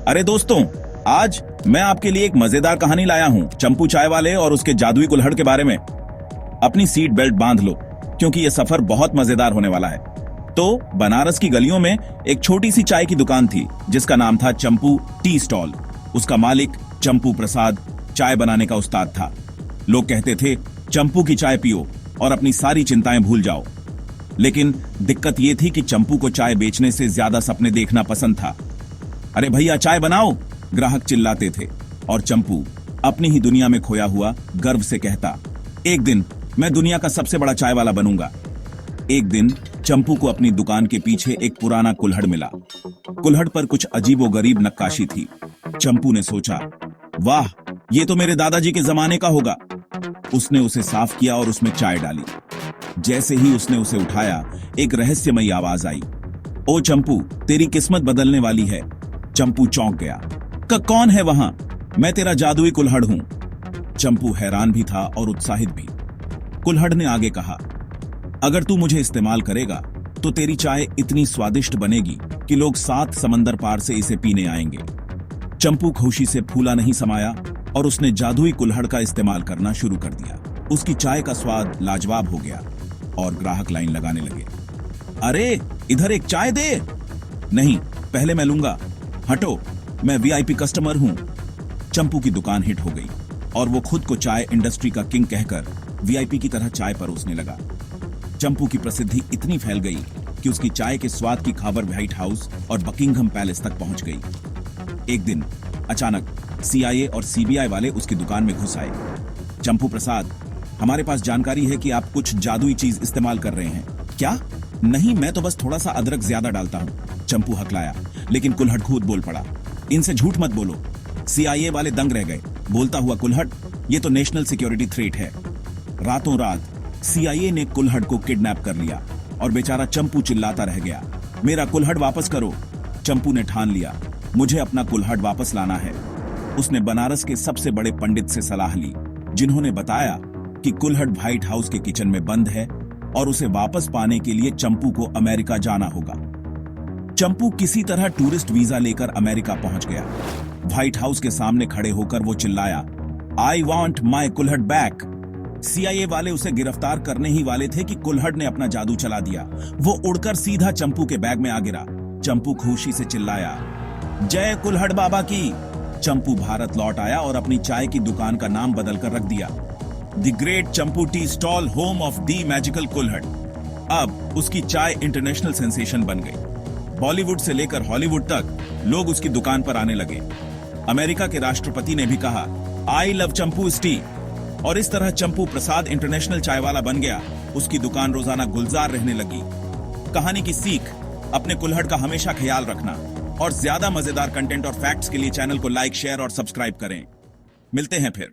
अरे दोस्तों, आज मैं आपके लिए एक मजेदार कहानी लाया हूँ चंपू चाय वाले और उसके जादुई कुल्हड़ के बारे में। अपनी सीट बेल्ट बांध लो क्योंकि ये सफर बहुत मजेदार होने वाला है। तो बनारस की गलियों में एक छोटी सी चाय की दुकान थी जिसका नाम था चंपू टी स्टॉल। उसका मालिक चंपू प्रसाद चाय बनाने का उस्ताद था। लोग कहते थे चंपू की चाय पियो और अपनी सारी चिंताएं भूल जाओ। लेकिन दिक्कत यह थी कि चंपू को चाय बेचने से ज्यादा सपने देखना पसंद था। अरे भैया चाय बनाओ, ग्राहक चिल्लाते थे और चंपू अपनी ही दुनिया में खोया हुआ गर्व से कहता, एक दिन मैं दुनिया का सबसे बड़ा चाय वाला बनूंगा। एक दिन चंपू को अपनी दुकान के पीछे एक पुराना कुल्हड़ मिला। कुल्हड़ पर कुछ अजीबोगरीब नक्काशी थी। चंपू ने सोचा, वाह, ये तो मेरे दादाजी के जमाने का होगा। उसने उसे साफ किया और उसमें चाय डाली। जैसे ही उसने उसे उठाया, एक रहस्यमयी आवाज आई, ओ चंपू, तेरी किस्मत बदलने वाली है। चंपू चौंक गया। कौन है वहां? मैं तेरा जादुई कुल्हड़ हूं। चंपू हैरान भी था और उत्साहित भी। कुल्हड़ ने आगे कहा, अगर तू मुझे इस्तेमाल करेगा तो तेरी चाय इतनी स्वादिष्ट बनेगी कि लोग 7 समंदर पार से इसे पीने आएंगे। चंपू खुशी से फूला नहीं समाया और उसने जादुई कुल्हड़ का इस्तेमाल करना शुरू कर दिया। उसकी चाय का स्वाद लाजवाब हो गया और ग्राहक लाइन लगाने लगे। अरे इधर एक चाय दे। नहीं, पहले मैं लूंगा। हटो, मैं वीआईपी कस्टमर हूं। चंपू की दुकान हिट हो गई और वो खुद को चाय इंडस्ट्री का किंग कहकर वीआईपी की तरह चाय परोसने लगा। चंपू की प्रसिद्धि इतनी फैल गई कि उसकी चाय के स्वाद की खबर व्हाइट हाउस और बकिंघम पैलेस तक पहुंच गई। एक दिन अचानक सीआईए और सीबीआई वाले उसकी दुकान में घुस आए। चंपू प्रसाद, हमारे पास जानकारी है कि आप कुछ जादुई चीज इस्तेमाल कर रहे हैं। क्या? नहीं, मैं तो बस थोड़ा सा अदरक ज्यादा डालता हूं। चंपू हकलाया, लेकिन कुल्हड़ खुद बोल पड़ा, इनसे झूठ मत बोलो। सीआईए वाले दंग रह गए। बोलता हुआ कुल्हड़, ये तो नेशनल सिक्योरिटी थ्रेट है। रातों रात सीआईए ने कुल्हड़ को किडनैप कर लिया और बेचारा चंपू चिल्लाता रह गया, मेरा कुल्हड़ वापस करो। चंपू ने ठान लिया, मुझे अपना कुल्हड़ वापस लाना है। उसने बनारस के सबसे बड़े पंडित से सलाह ली, जिन्होंने बताया कि कुल्हड़ व्हाइट हाउस के किचन में बंद है और उसे वापस पाने के लिए चंपू को अमेरिका जाना होगा। चंपू किसी तरह टूरिस्ट वीजा लेकर अमेरिका पहुंच गया। व्हाइट हाउस के सामने खड़े होकर वो चिल्लाया, आई वॉन्ट माई कुल्हड़ बैक। सीआईए वाले उसे गिरफ्तार करने ही वाले थे कि कुल्हड़ ने अपना जादू चला दिया। वो उड़कर सीधा चंपू के बैग में आ गिरा। चंपू खुशी से चिल्लाया, जय कुल्हड़ बाबा की। चंपू भारत लौट आया और अपनी चाय की दुकान का नाम बदलकर रख दिया, the great Champu tea stall, home of the magical कुल्हड़। अब उसकी चाय इंटरनेशनल सेंसेशन बन गई। बॉलीवुड से लेकर हॉलीवुड तक लोग उसकी दुकान पर आने लगे। अमेरिका के राष्ट्रपति ने भी कहा, आई लव चंपू टी। और इस तरह चंपू प्रसाद इंटरनेशनल चाय वाला बन गया। उसकी दुकान रोजाना गुलजार रहने लगी। कहानी की सीख, अपने कुल्हड़ का हमेशा ख्याल रखना। और ज्यादा मजेदार कंटेंट और फैक्ट्स के लिए चैनल को लाइक, शेयर और सब्सक्राइब करें। मिलते हैं फिर।